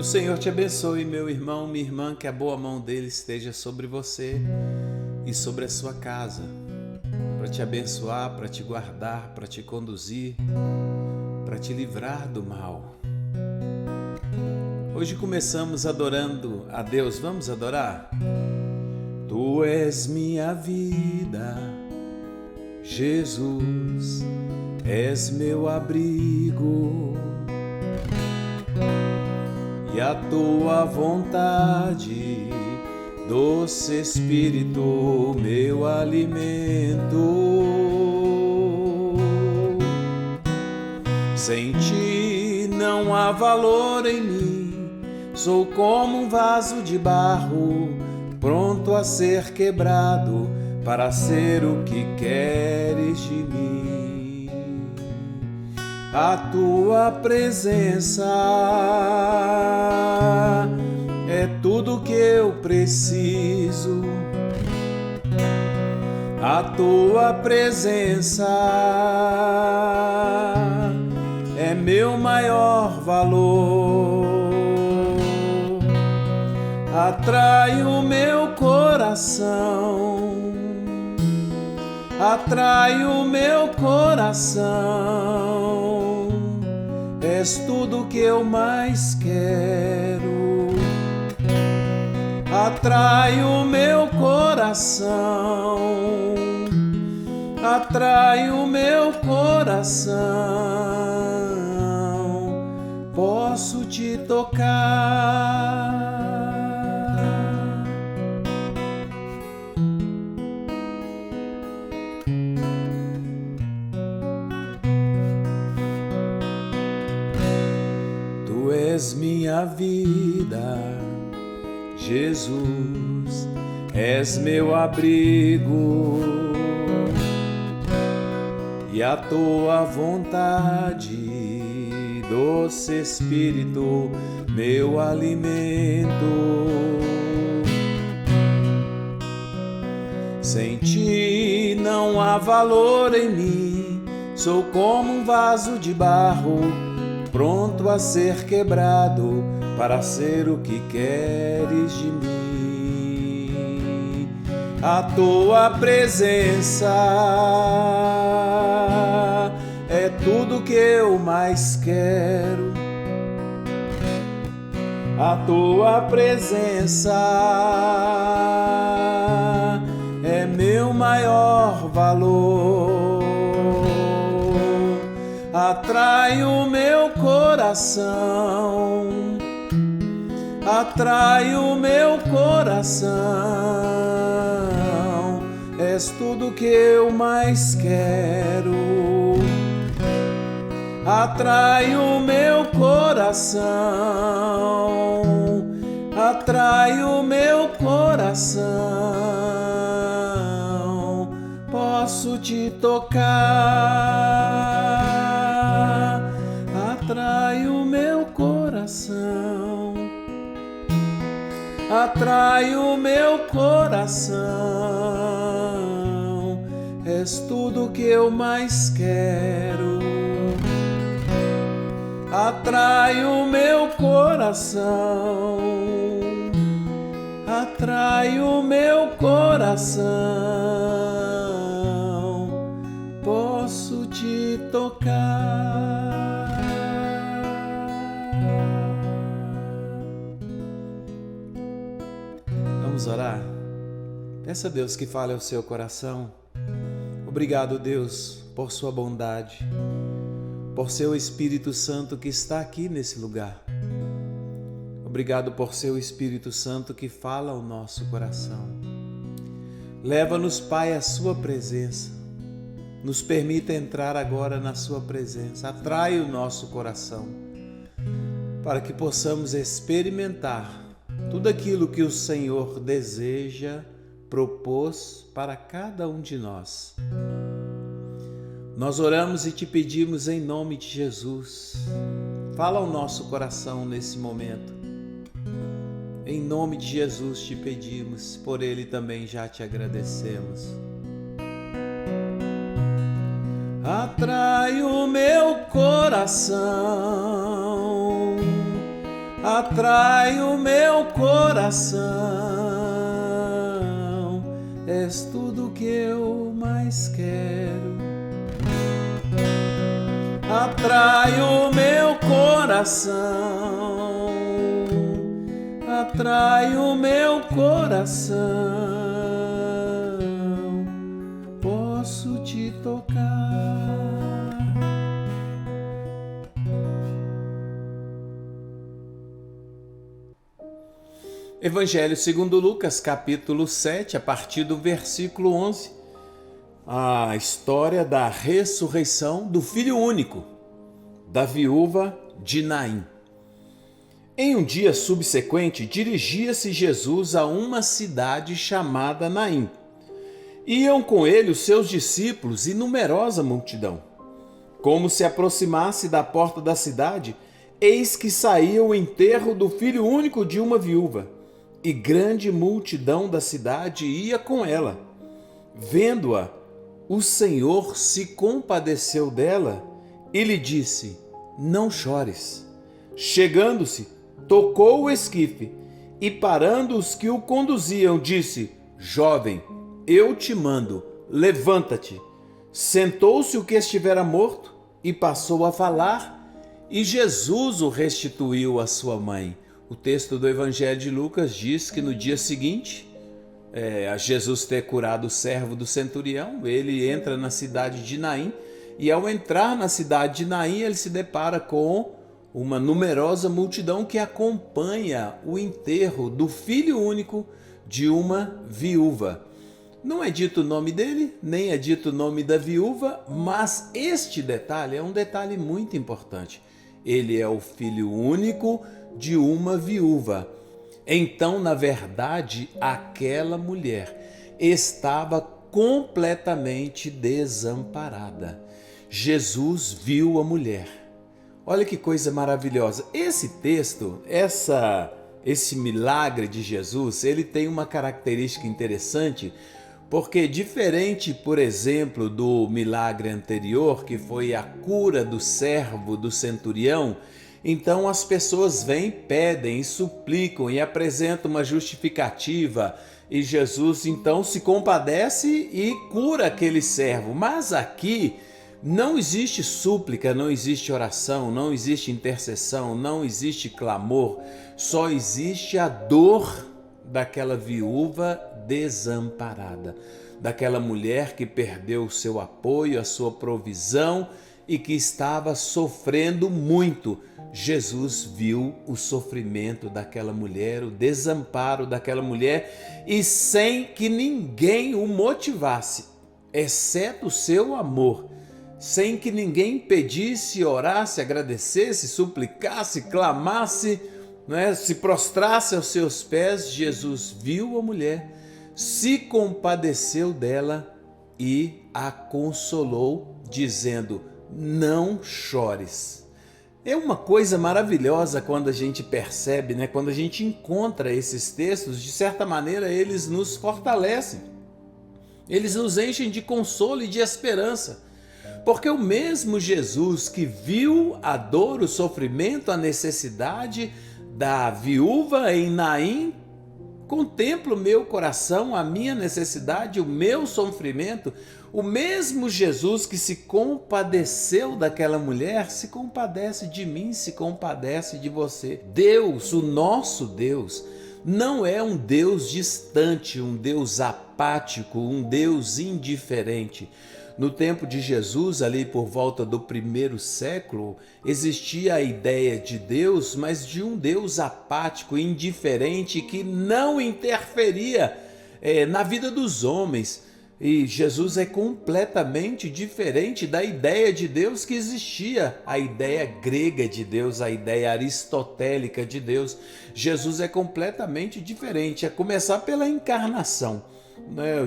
o Senhor te abençoe, meu irmão, minha irmã, que a boa mão dele esteja sobre você e sobre a sua casa, para te abençoar, para te guardar, para te conduzir, para te livrar do mal. Hoje começamos adorando a Deus. Vamos adorar? Tu és minha vida, Jesus, és meu abrigo, e a tua vontade, doce Espírito, meu alimento. Sem ti não há valor em mim, sou como um vaso de barro, pronto a ser quebrado para ser o que queres de mim. A tua presença é tudo que eu preciso. A tua presença é meu maior valor. Atrai o meu coração, atrai o meu coração. És tudo que eu mais quero. Atrai o meu coração, atrai o meu coração. Posso te tocar. Tu és minha vida, Jesus, és meu abrigo, e a tua vontade, doce Espírito, meu alimento. Sem ti não há valor em mim, sou como um vaso de barro, pronto a ser quebrado para ser o que queres de mim. A tua presença é tudo que eu mais quero. A tua presença é meu maior valor. Atrai o meu coração, atrai o meu coração. És tudo que eu mais quero. Atrai o meu coração, atrai o meu coração. Posso te tocar. Atrai o meu coração, atrai o meu coração. És tudo que eu mais quero. Atrai o meu coração, atrai o meu coração. Posso te tocar. Vamos orar? Peça a Deus que fale ao seu coração. Obrigado, Deus, por sua bondade, por seu Espírito Santo que está aqui nesse lugar. Obrigado por seu Espírito Santo que fala ao nosso coração. Leva-nos, Pai, à sua presença. Nos permita entrar agora na sua presença. Atrai o nosso coração para que possamos experimentar tudo aquilo que o Senhor deseja, propôs para cada um de nós. Nós oramos e te pedimos em nome de Jesus. Fala ao nosso coração nesse momento. Em nome de Jesus te pedimos, por ele também já te agradecemos. Atrai o meu coração, atrai o meu coração. És tudo que eu mais quero. Atrai o meu coração, atrai o meu coração. Posso te tocar. Evangelho segundo Lucas, capítulo 7, a partir do versículo 11. A história da ressurreição do filho único, da viúva de Naim. Em um dia subsequente, dirigia-se Jesus a uma cidade chamada Naim. Iam com ele os seus discípulos e numerosa multidão. Como se aproximasse da porta da cidade, eis que saía o enterro do filho único de uma viúva, e grande multidão da cidade ia com ela. Vendo-a, o Senhor se compadeceu dela e lhe disse: não chores. Chegando-se, tocou o esquife e, parando os que o conduziam, disse: jovem, eu te mando, levanta-te. Sentou-se o que estivera morto e passou a falar, e Jesus o restituiu à sua mãe. O texto do Evangelho de Lucas diz que no dia seguinte, a Jesus ter curado o servo do centurião, ele entra na cidade de Naim, e ao entrar na cidade de Naim, ele se depara com uma numerosa multidão que acompanha o enterro do filho único de uma viúva. Não é dito o nome dele, nem é dito o nome da viúva, mas este detalhe é um detalhe muito importante. Ele é o filho único de uma viúva. Então, na verdade, aquela mulher estava completamente desamparada. Jesus viu a mulher. Olha que coisa maravilhosa. Esse texto, esse milagre de Jesus, ele tem uma característica interessante, porque diferente, por exemplo, do milagre anterior, que foi a cura do servo do centurião, então as pessoas vêm, pedem e suplicam e apresentam uma justificativa, e Jesus então se compadece e cura aquele servo. Mas aqui não existe súplica, não existe oração, não existe intercessão, não existe clamor, só existe a dor daquela viúva desamparada, daquela mulher que perdeu o seu apoio, a sua provisão e que estava sofrendo muito. Jesus viu o sofrimento daquela mulher, o desamparo daquela mulher, e sem que ninguém o motivasse, exceto o seu amor, sem que ninguém pedisse, orasse, agradecesse, suplicasse, clamasse, se prostrasse aos seus pés, Jesus viu a mulher, se compadeceu dela e a consolou, dizendo: não chores. É uma coisa maravilhosa quando a gente percebe, quando a gente encontra esses textos, de certa maneira eles nos fortalecem, eles nos enchem de consolo e de esperança, porque o mesmo Jesus que viu a dor, o sofrimento, a necessidade da viúva em Naim, contempla o meu coração, a minha necessidade, o meu sofrimento. O mesmo Jesus que se compadeceu daquela mulher, se compadece de mim, se compadece de você. Deus, o nosso Deus, não é um Deus distante, um Deus apático, um Deus indiferente. No tempo de Jesus, ali por volta do 1º século, existia a ideia de Deus, mas de um Deus apático, indiferente, que não interferia na vida dos homens. E Jesus é completamente diferente da ideia de Deus que existia, a ideia grega de Deus, a ideia aristotélica de Deus. Jesus é completamente diferente, a começar pela encarnação.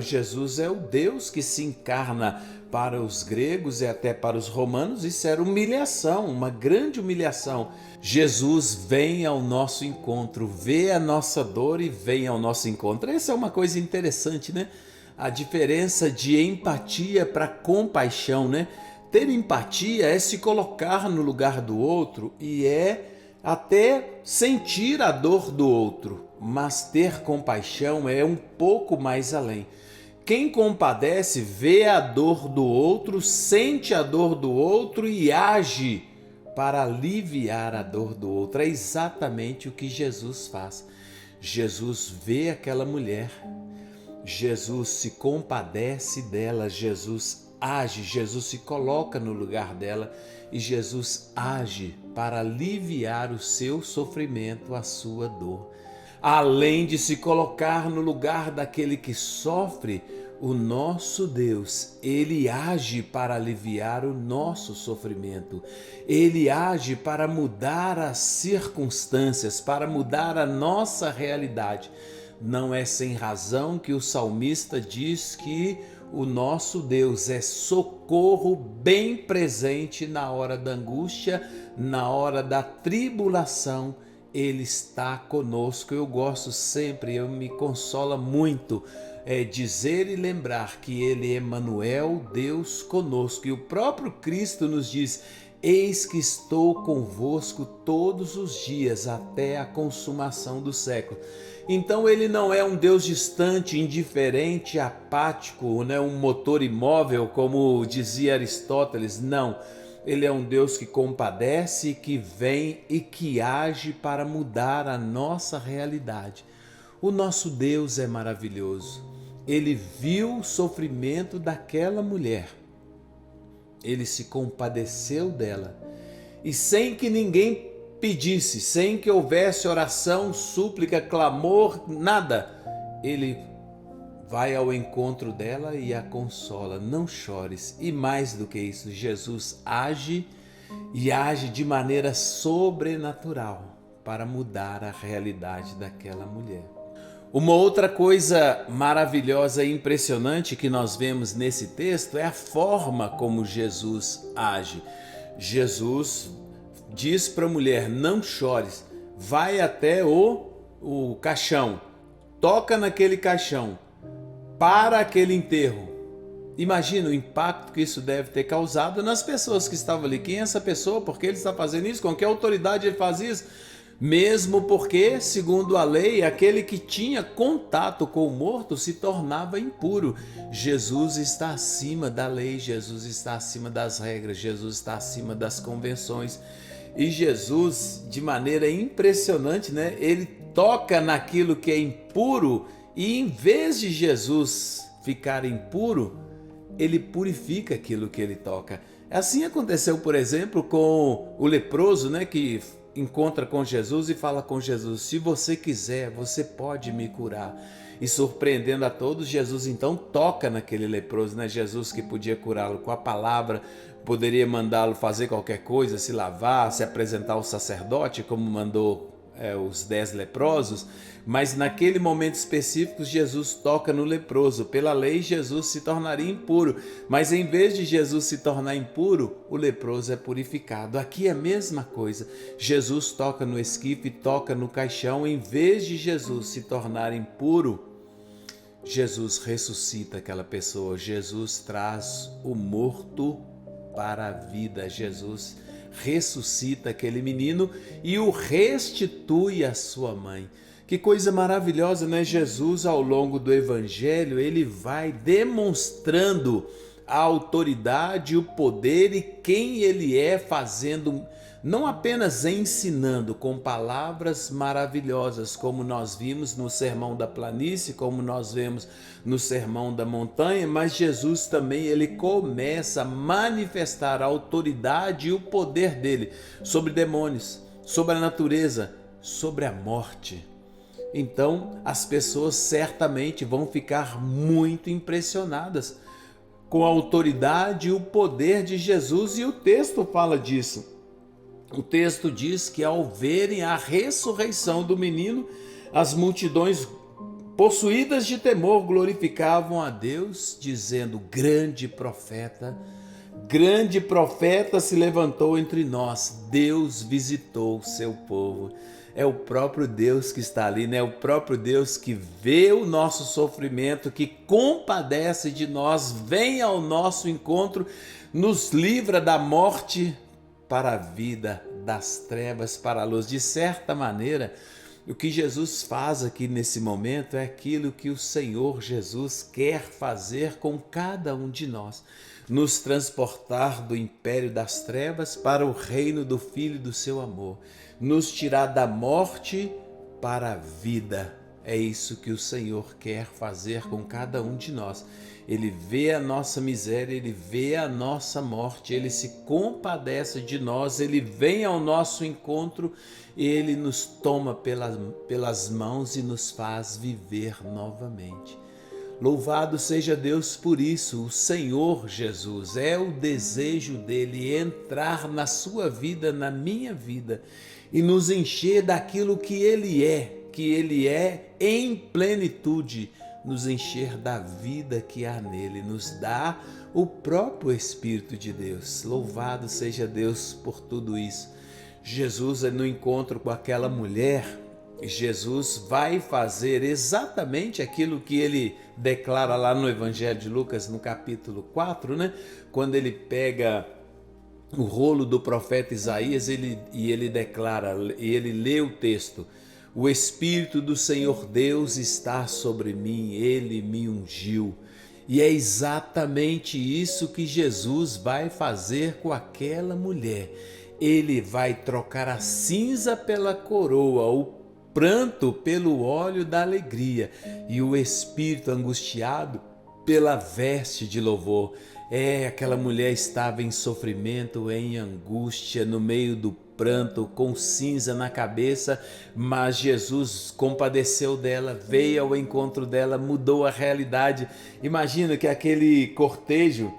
Jesus é o Deus que se encarna. Para os gregos e até para os romanos, isso era humilhação, uma grande humilhação. Jesus vem ao nosso encontro, vê a nossa dor e vem ao nosso encontro. Essa é uma coisa interessante, A diferença de empatia para compaixão, Ter empatia é se colocar no lugar do outro e é até sentir a dor do outro, mas ter compaixão é um pouco mais além. Quem compadece vê a dor do outro, sente a dor do outro e age para aliviar a dor do outro. É exatamente o que Jesus faz. Jesus vê aquela mulher, Jesus se compadece dela, Jesus age, Jesus se coloca no lugar dela e Jesus age para aliviar o seu sofrimento, a sua dor. Além de se colocar no lugar daquele que sofre, o nosso Deus, Ele age para aliviar o nosso sofrimento. Ele age para mudar as circunstâncias, para mudar a nossa realidade. Não é sem razão que o salmista diz que o nosso Deus é socorro bem presente na hora da angústia, na hora da tribulação. Ele está conosco. Eu gosto sempre, eu me consola muito dizer e lembrar que Ele é Emanuel, Deus conosco. E o próprio Cristo nos diz: eis que estou convosco todos os dias até a consumação do século. Então Ele não é um Deus distante, indiferente, apático, né? Um motor imóvel, como dizia Aristóteles. Não. Ele é um Deus que compadece, que vem e que age para mudar a nossa realidade. O nosso Deus é maravilhoso. Ele viu o sofrimento daquela mulher. Ele se compadeceu dela. E sem que ninguém pedisse, sem que houvesse oração, súplica, clamor, nada, Ele vai ao encontro dela e a consola. Não chores. E mais do que isso, Jesus age e age de maneira sobrenatural para mudar a realidade daquela mulher. Uma outra coisa maravilhosa e impressionante que nós vemos nesse texto é a forma como Jesus age. Jesus diz para a mulher: não chores, vai até o caixão, toca naquele caixão, para aquele enterro. Imagina o impacto que isso deve ter causado nas pessoas que estavam ali. Quem é essa pessoa? Por que ele está fazendo isso? Com que autoridade ele faz isso? Mesmo porque, segundo a lei, aquele que tinha contato com o morto se tornava impuro. Jesus está acima da lei, Jesus está acima das regras, Jesus está acima das convenções. E Jesus, de maneira impressionante, né? Ele toca naquilo que é impuro. E em vez de Jesus ficar impuro, ele purifica aquilo que ele toca. Assim aconteceu, por exemplo, com o leproso, né, que encontra com Jesus e fala com Jesus: se você quiser, você pode me curar. E surpreendendo a todos, Jesus então toca naquele leproso, né? Jesus, que podia curá-lo com a palavra, poderia mandá-lo fazer qualquer coisa, se lavar, se apresentar ao sacerdote, como mandou os 10 leprosos, mas naquele momento específico Jesus toca no leproso. Pela lei Jesus se tornaria impuro, mas em vez de Jesus se tornar impuro, o leproso é purificado. Aqui é a mesma coisa. Jesus toca no esquife, toca no caixão. Em vez de Jesus se tornar impuro, Jesus ressuscita aquela pessoa. Jesus traz o morto para a vida. Jesus ressuscita aquele menino e o restitui à sua mãe. Que coisa maravilhosa, né? Jesus, ao longo do Evangelho, ele vai demonstrando a autoridade, o poder e quem ele é, fazendo, não apenas ensinando com palavras maravilhosas, como nós vimos no Sermão da Planície, como nós vemos no Sermão da Montanha, mas Jesus também, ele começa a manifestar a autoridade e o poder dele sobre demônios, sobre a natureza, sobre a morte. Então, as pessoas certamente vão ficar muito impressionadas com a autoridade e o poder de Jesus, e o texto fala disso. O texto diz que ao verem a ressurreição do menino, as multidões possuídas de temor glorificavam a Deus, dizendo: grande profeta se levantou entre nós, Deus visitou o seu povo. É o próprio Deus que está ali, né? O próprio Deus que vê o nosso sofrimento, que compadece de nós, vem ao nosso encontro, nos livra da morte para a vida. das trevas para a luz. De certa maneira, o que Jesus faz aqui nesse momento é aquilo que o Senhor Jesus quer fazer com cada um de nós, nos transportar do império das trevas para o reino do Filho do seu amor, nos tirar da morte para a vida. É isso que o Senhor quer fazer com cada um de nós. Ele vê a nossa miséria, Ele vê a nossa morte, Ele se compadece de nós, Ele vem ao nosso encontro, Ele nos toma pelas mãos e nos faz viver novamente. Louvado seja Deus por isso. O Senhor Jesus, é o desejo dele entrar na sua vida, na minha vida, e nos encher daquilo que Ele é em plenitude, nos encher da vida que há nele, nos dá o próprio Espírito de Deus. Louvado seja Deus por tudo isso. Jesus, no encontro com aquela mulher, Jesus vai fazer exatamente aquilo que ele declara lá no Evangelho de Lucas, no capítulo 4, né? Quando ele pega o rolo do profeta Isaías ele declara, e ele lê o texto: o Espírito do Senhor Deus está sobre mim, Ele me ungiu. E é exatamente isso que Jesus vai fazer com aquela mulher. Ele vai trocar a cinza pela coroa, o pranto pelo óleo da alegria e o espírito angustiado pela veste de louvor. Aquela mulher estava em sofrimento, em angústia, no meio do pranto, com cinza na cabeça, mas Jesus compadeceu dela, veio ao encontro dela, mudou a realidade. Imagina que aquele cortejo,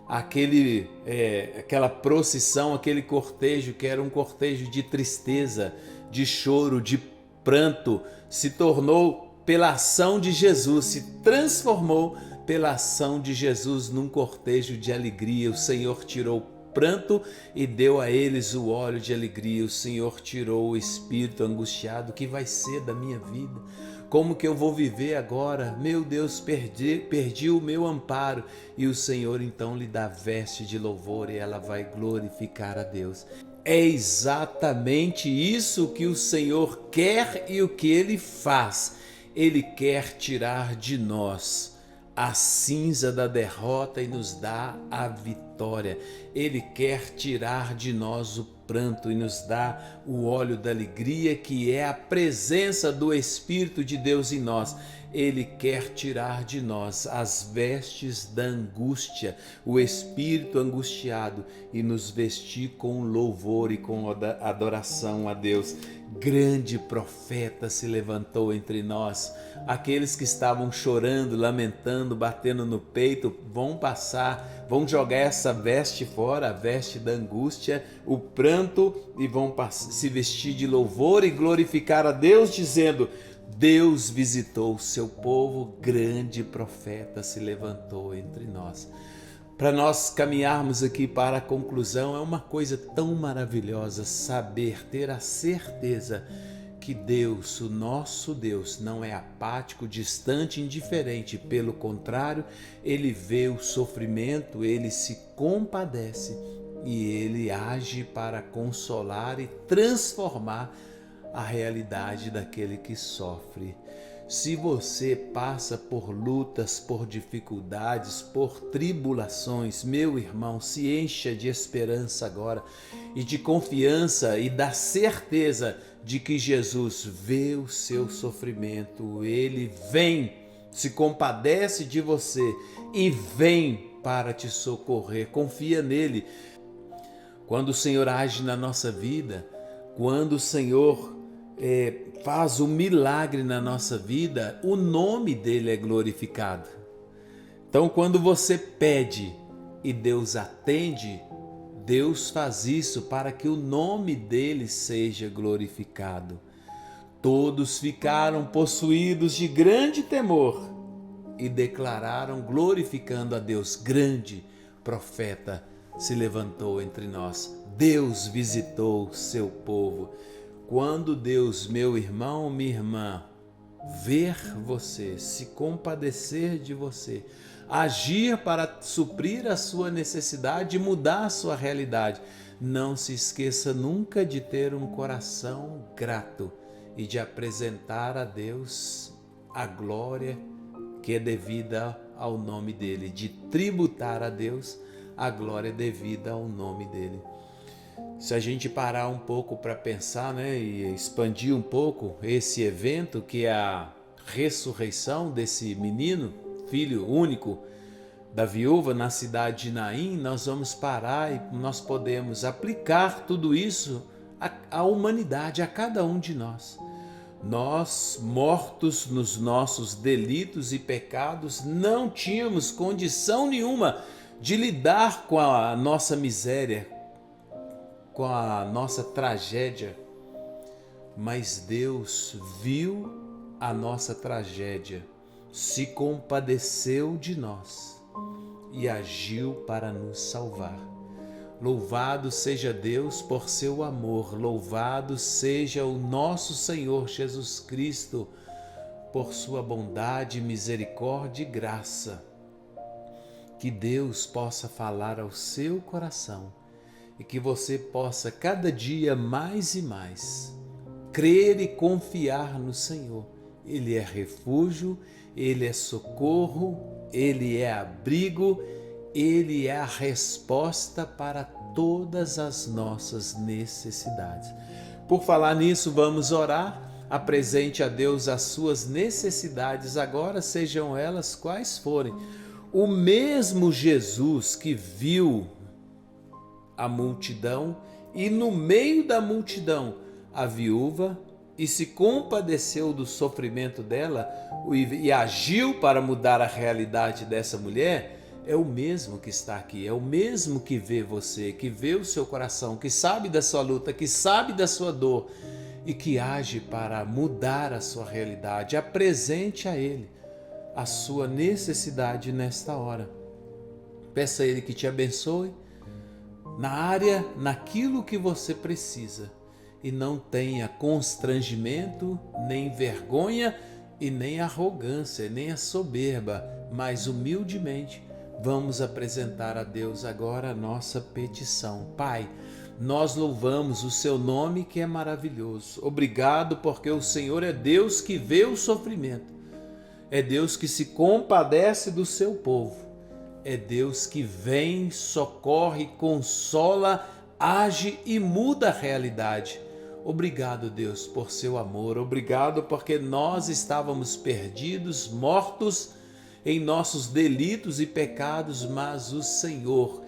aquela procissão, aquele cortejo que era um cortejo de tristeza, de choro, de pranto, se tornou pela ação de Jesus, se transformou pela ação de Jesus num cortejo de alegria. O Senhor tirou o pranto e deu a eles o óleo de alegria. O Senhor tirou o espírito angustiado. O que vai ser da minha vida? Como que eu vou viver agora? Meu Deus, perdi o meu amparo. E o Senhor então lhe dá veste de louvor e ela vai glorificar a Deus. É exatamente isso que o Senhor quer e o que Ele faz. Ele quer tirar de nós a cinza da derrota e nos dá a vitória. Ele quer tirar de nós o pranto e nos dá o óleo da alegria, que é a presença do Espírito de Deus em nós. Ele quer tirar de nós as vestes da angústia, o espírito angustiado, e nos vestir com louvor e com adoração a Deus. Grande profeta se levantou entre nós. Aqueles que estavam chorando, lamentando, batendo no peito, vão jogar essa veste fora, a veste da angústia, o pranto, e vão se vestir de louvor e glorificar a Deus, dizendo: Deus visitou o seu povo, grande profeta se levantou entre nós. Para nós caminharmos aqui para a conclusão, é uma coisa tão maravilhosa saber, ter a certeza que Deus, o nosso Deus, não é apático, distante, indiferente. Pelo contrário, Ele vê o sofrimento, Ele se compadece e Ele age para consolar e transformar a realidade daquele que sofre. Se você passa por lutas, por dificuldades, por tribulações, meu irmão, se encha de esperança agora e de confiança e da certeza de que Jesus vê o seu sofrimento. Ele vem, se compadece de você e vem para te socorrer. Confia nele. Quando o Senhor age na nossa vida, quando o Senhor faz um milagre na nossa vida, o nome dele é glorificado. Então, quando você pede e Deus atende, Deus faz isso para que o nome dele seja glorificado. Todos ficaram possuídos de grande temor e declararam, glorificando a Deus. Grande profeta se levantou entre nós. Deus visitou seu povo. Quando Deus, meu irmão, minha irmã, ver você, se compadecer de você, agir para suprir a sua necessidade e mudar a sua realidade. Não se esqueça nunca de ter um coração grato e de apresentar a Deus a glória que é devida ao nome dele, de tributar a Deus a glória devida ao nome dele. Se a gente parar um pouco para pensar, né, e expandir um pouco esse evento que é a ressurreição desse menino, filho único da viúva na cidade de Naim, nós vamos parar e nós podemos aplicar tudo isso à humanidade, a cada um de nós. Nós, mortos nos nossos delitos e pecados, não tínhamos condição nenhuma de lidar com a nossa miséria, com a nossa tragédia, mas Deus viu a nossa tragédia, se compadeceu de nós e agiu para nos salvar. Louvado seja Deus por seu amor, louvado seja o nosso Senhor Jesus Cristo por sua bondade, misericórdia e graça. Que Deus possa falar ao seu coração e que você possa cada dia mais e mais crer e confiar no Senhor. Ele é refúgio, Ele é socorro, Ele é abrigo, Ele é a resposta para todas as nossas necessidades. Por falar nisso, vamos orar. Apresente a Deus as suas necessidades agora, sejam elas quais forem. O mesmo Jesus que viu a multidão e no meio da multidão a viúva e se compadeceu do sofrimento dela e agiu para mudar a realidade dessa mulher, é o mesmo que está aqui, é o mesmo que vê você, que vê o seu coração, que sabe da sua luta, que sabe da sua dor e que age para mudar a sua realidade. Apresente a Ele a sua necessidade nesta hora. Peça a Ele que te abençoe na área, naquilo que você precisa. E não tenha constrangimento, nem vergonha e nem arrogância, nem a soberba, mas humildemente vamos apresentar a Deus agora a nossa petição. Pai, nós louvamos o seu nome que é maravilhoso. Obrigado porque o Senhor é Deus que vê o sofrimento. É Deus que se compadece do seu povo. É Deus que vem, socorre, consola, age e muda a realidade. Obrigado, Deus, por seu amor. Obrigado porque nós estávamos perdidos, mortos em nossos delitos e pecados, mas o Senhor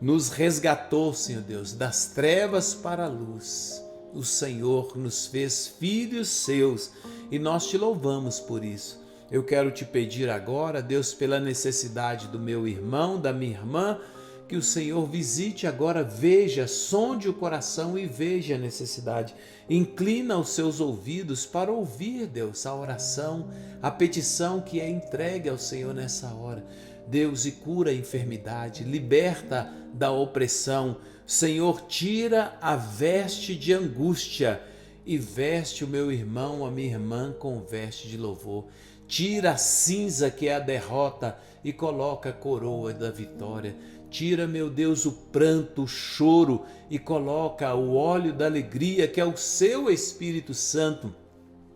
nos resgatou, Senhor Deus, das trevas para a luz. O Senhor nos fez filhos seus e nós te louvamos por isso. Eu quero te pedir agora, Deus, pela necessidade do meu irmão, da minha irmã, que o Senhor visite agora, veja, sonde o coração e veja a necessidade. Inclina os seus ouvidos para ouvir, Deus, a oração, a petição que é entregue ao Senhor nessa hora. Deus, e cura a enfermidade, liberta da opressão. Senhor, tira a veste de angústia e veste o meu irmão, a minha irmã com veste de louvor. Tira a cinza que é a derrota e coloca a coroa da vitória. Tira, meu Deus, o pranto, o choro e coloca o óleo da alegria que é o seu Espírito Santo.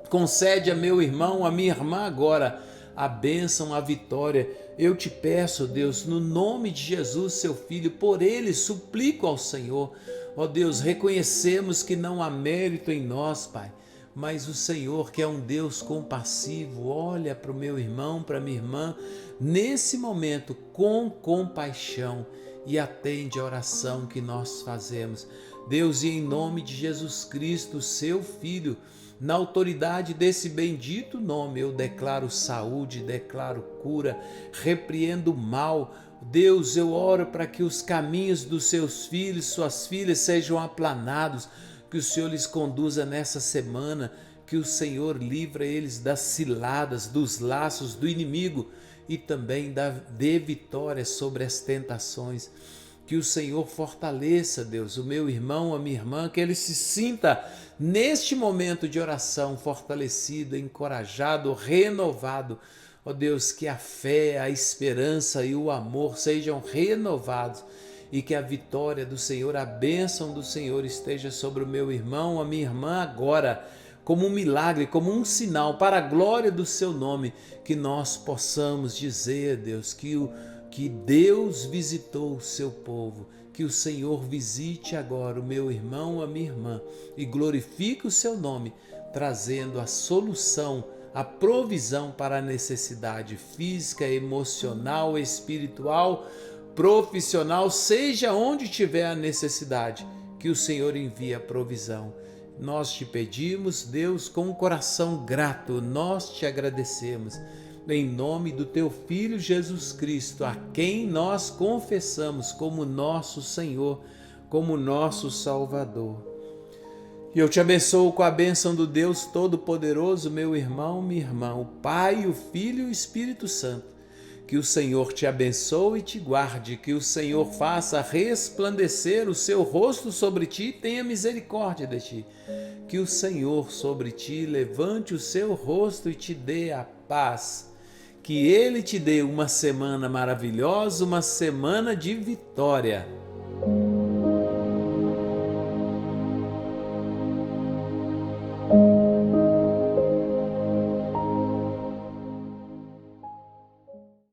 Concede a meu irmão, a minha irmã agora a bênção, a vitória. Eu te peço, Deus, no nome de Jesus, seu Filho, por ele suplico ao Senhor. Ó Deus, reconhecemos que não há mérito em nós, Pai, mas o Senhor, que é um Deus compassivo, olha para o meu irmão, para a minha irmã, nesse momento com compaixão e atende a oração que nós fazemos. Deus, e em nome de Jesus Cristo, seu Filho, na autoridade desse bendito nome, eu declaro saúde, declaro cura, repreendo o mal. Deus, eu oro para que os caminhos dos seus filhos, suas filhas sejam aplanados, que o Senhor lhes conduza nessa semana, que o Senhor livra eles das ciladas, dos laços do inimigo e também dê vitória sobre as tentações. Que o Senhor fortaleça, Deus, o meu irmão, a minha irmã, que ele se sinta neste momento de oração fortalecido, encorajado, renovado. Ó Deus, que a fé, a esperança e o amor sejam renovados e que a vitória do Senhor, a bênção do Senhor esteja sobre o meu irmão, a minha irmã agora, como um milagre, como um sinal para a glória do seu nome, que nós possamos dizer, Deus, que Deus visitou o seu povo, que o Senhor visite agora o meu irmão, a minha irmã e glorifique o seu nome, trazendo a solução, a provisão para a necessidade física, emocional, espiritual, profissional, seja onde tiver a necessidade, que o Senhor envie a provisão. Nós te pedimos, Deus, com um coração grato, nós te agradecemos, em nome do teu Filho Jesus Cristo, a quem nós confessamos como nosso Senhor, como nosso Salvador. E eu te abençoo com a bênção do Deus Todo-Poderoso, meu irmão, minha irmã, o Pai, o Filho e o Espírito Santo. Que o Senhor te abençoe e te guarde, que o Senhor faça resplandecer o seu rosto sobre ti e tenha misericórdia de ti. Que o Senhor sobre ti levante o seu rosto e te dê a paz. Que Ele te dê uma semana maravilhosa, uma semana de vitória.